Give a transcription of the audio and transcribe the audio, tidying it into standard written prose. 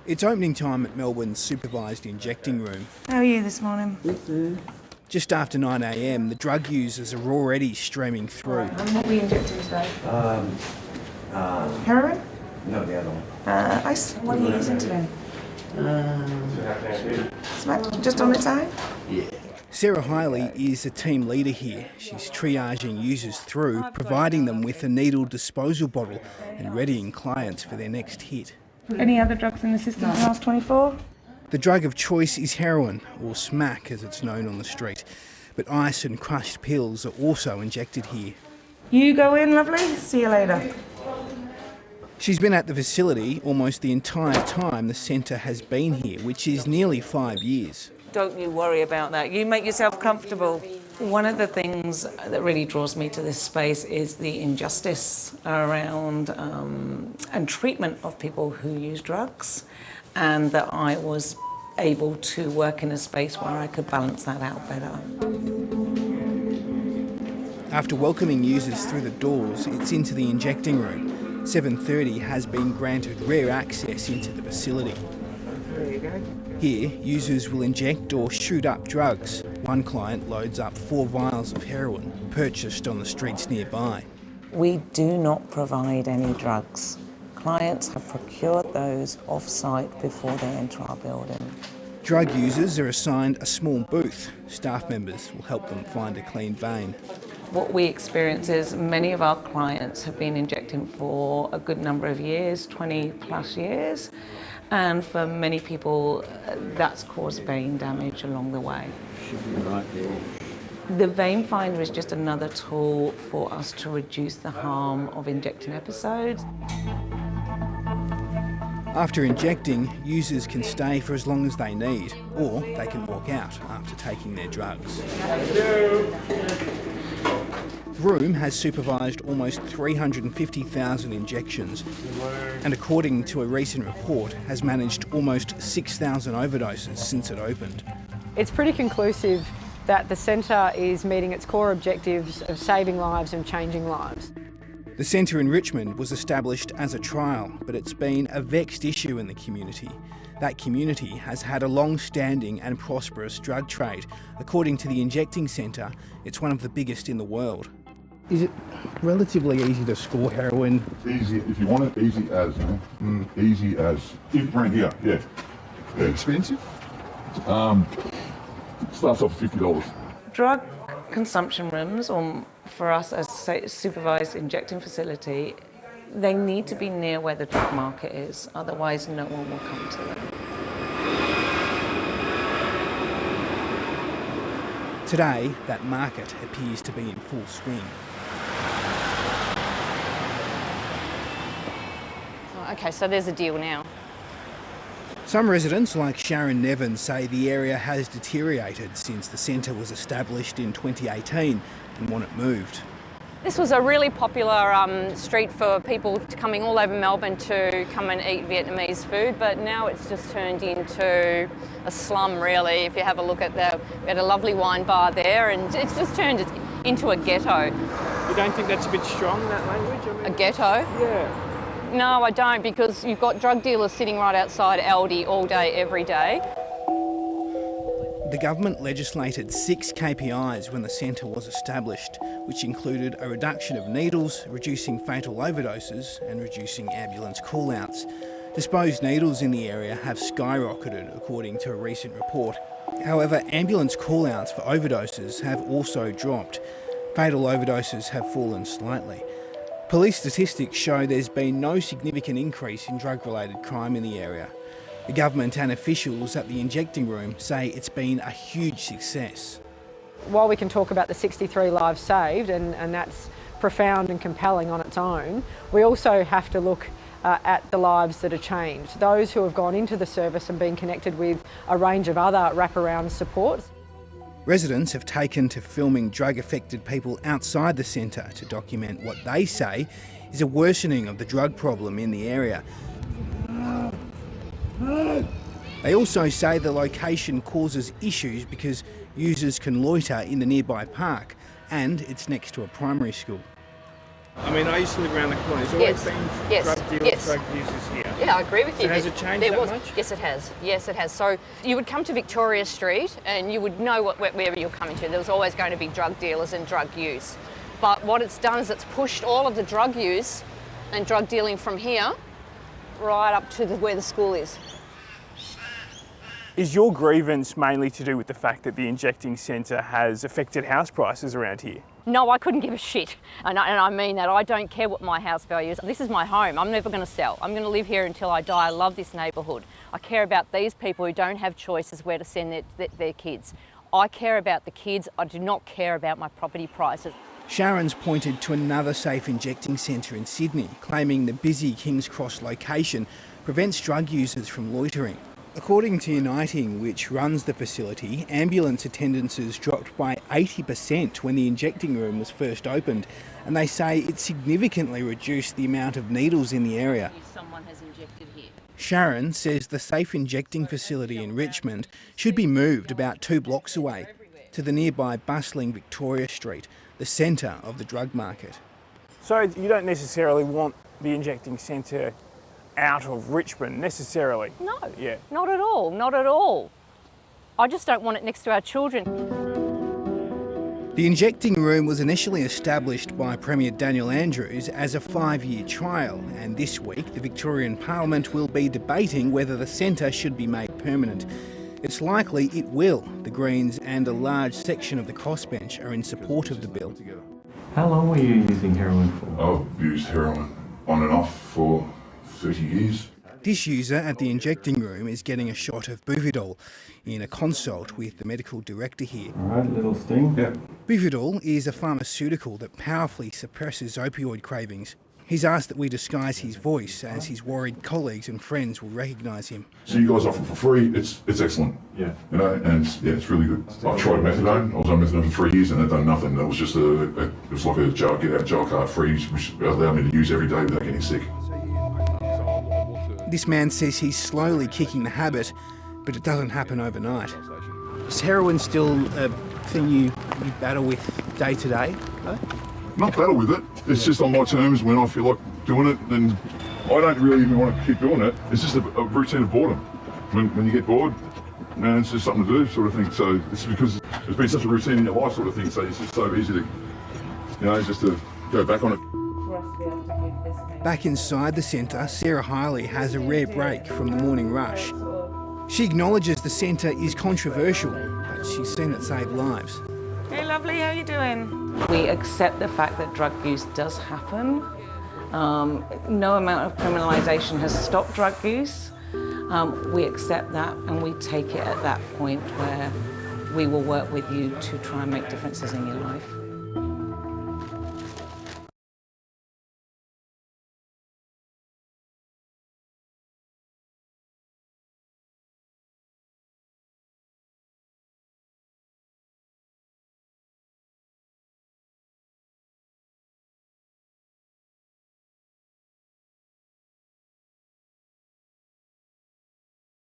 It's opening time at Melbourne's supervised injecting room. How are you this morning? Just after 9 a.m, the drug users are already streaming through. Right, and what are we injecting today? Heroin? No, the other one. Ice? What are you using today? Smack just on its own? Yeah. Sarah Hiley is a team leader here. She's triaging users through, providing them with a needle disposal bottle and readying clients for their next hit. Any other drugs in the system in the last 24? The drug of choice is heroin, or smack as it's known on the street. But ice and crushed pills are also injected here. You go in, lovely. See you later. She's been at the facility almost the entire time the centre has been here, which is nearly 5 years. Don't you worry about that. You make yourself comfortable. One of the things that really draws me to this space is the injustice around and treatment of people who use drugs, and that I was able to work in a space where I could balance that out better. After welcoming users through the doors, it's into the injecting room. 7:30 has been granted rare access into the facility. There you go. Here, users will inject or shoot up drugs. One client loads up 4 vials of heroin, purchased on the streets nearby. We do not provide any drugs. Clients have procured those off-site before they enter our building. Drug users are assigned a small booth. Staff members will help them find a clean vein. What we experience is many of our clients have been injecting for a good number of years, 20 plus years, and for many people that's caused vein damage along the way. Should be right there. The vein finder is just another tool for us to reduce the harm of injecting episodes. After injecting, users can stay for as long as they need, or they can walk out after taking their drugs. The room has supervised almost 350,000 injections, and according to a recent report, has managed almost 6,000 overdoses since it opened. It's pretty conclusive that the centre is meeting its core objectives of saving lives and changing lives. The centre in Richmond was established as a trial, but it's been a vexed issue in the community. That community has had a long-standing and prosperous drug trade. According to the injecting centre, it's one of the biggest in the world. Is it relatively easy to score heroin? Easy, if you want it, easy as, easy as. Even right here, yeah. Expensive? Starts off at $50. Drug consumption rooms, or for us as a supervised injecting facility, they need to be near where the drug market is, otherwise no one will come to them. Today, that market appears to be in full swing. Okay, so there's a deal now. Some residents, like Sharon Nevin, say the area has deteriorated since the centre was established in 2018 and want it moved. This was a really popular street for people coming all over Melbourne to come and eat Vietnamese food, but now it's just turned into a slum, really. If you have a look at we had a lovely wine bar there, and it's just turned into a ghetto. You don't think that's a bit strong, that language? A ghetto? Yeah. No, I don't, because you've got drug dealers sitting right outside Aldi all day, every day. The government legislated 6 KPIs when the centre was established, which included a reduction of needles, reducing fatal overdoses and reducing ambulance call-outs. Disposed needles in the area have skyrocketed, according to a recent report. However, ambulance call-outs for overdoses have also dropped. Fatal overdoses have fallen slightly. Police statistics show there's been no significant increase in drug-related crime in the area. The government and officials at the injecting room say it's been a huge success. While we can talk about the 63 lives saved, and that's profound and compelling on its own, we also have to look at the lives that are changed, those who have gone into the service and been connected with a range of other wraparound supports. Residents have taken to filming drug-affected people outside the centre to document what they say is a worsening of the drug problem in the area. They also say the location causes issues because users can loiter in the nearby park, and it's next to a primary school. I mean, I used to live around the corner. There's always been drug dealers, drug users here. Yeah, I agree with you. So has it changed that much? Yes, it has. Yes, it has. So you would come to Victoria Street and you would know wherever you're coming to. There was always going to be drug dealers and drug use. But what it's done is it's pushed all of the drug use and drug dealing from here right up to where the school is. Is your grievance mainly to do with the fact that the injecting centre has affected house prices around here? No, I couldn't give a shit. And I mean that. I don't care what my house value is. This is my home. I'm never going to sell. I'm going to live here until I die. I love this neighbourhood. I care about these people who don't have choices where to send their kids. I care about the kids. I do not care about my property prices. Sharon's pointed to another safe injecting centre in Sydney, claiming the busy Kings Cross location prevents drug users from loitering. According to Uniting, which runs the facility, ambulance attendances dropped by 80% when the injecting room was first opened, and they say it significantly reduced the amount of needles in the area. Someone has injected here. Sharon says the safe injecting facility in Richmond should be moved about 2 blocks away to the nearby bustling Victoria Street, the centre of the drug market. So you don't necessarily want the injecting centre out of Richmond necessarily? No, yeah. Not at all, not at all. I just don't want it next to our children. The injecting room was initially established by Premier Daniel Andrews as a 5-year trial, and this week the Victorian Parliament will be debating whether the centre should be made permanent. It's likely it will. The Greens and a large section of the crossbench are in support of the bill. How long were you using heroin for? I've used heroin on and off for 30 years. This user at the injecting room is getting a shot of Buvidal in a consult with the medical director here. Alright, little sting. Yeah. Buvidal is a pharmaceutical that powerfully suppresses opioid cravings. He's asked that we disguise his voice as he's worried colleagues and friends will recognise him. So you guys offer for free, it's excellent. Yeah. You know, and it's really good. I've tried methadone. I was on methadone for 3 years and I'd done nothing. It was just it was like a jail, get out jail card free, which allowed me to use every day without getting sick. This man says he's slowly kicking the habit, but it doesn't happen overnight. Is heroin still a thing you battle with day to day? Not battle with it. It's just on my terms. When I feel like doing it, then I don't really even want to keep doing it. It's just a routine of boredom. When you get bored, man, it's just something to do, sort of thing. So it's because it's been such a routine in your life, sort of thing. So it's just so easy to, just to go back on it. Back inside the centre, Sarah Hiley has a rare break from the morning rush. She acknowledges the centre is controversial, but she's seen it save lives. Hey lovely, how you doing? We accept the fact that drug use does happen. No amount of criminalisation has stopped drug use. We accept that and we take it at that point where we will work with you to try and make differences in your life.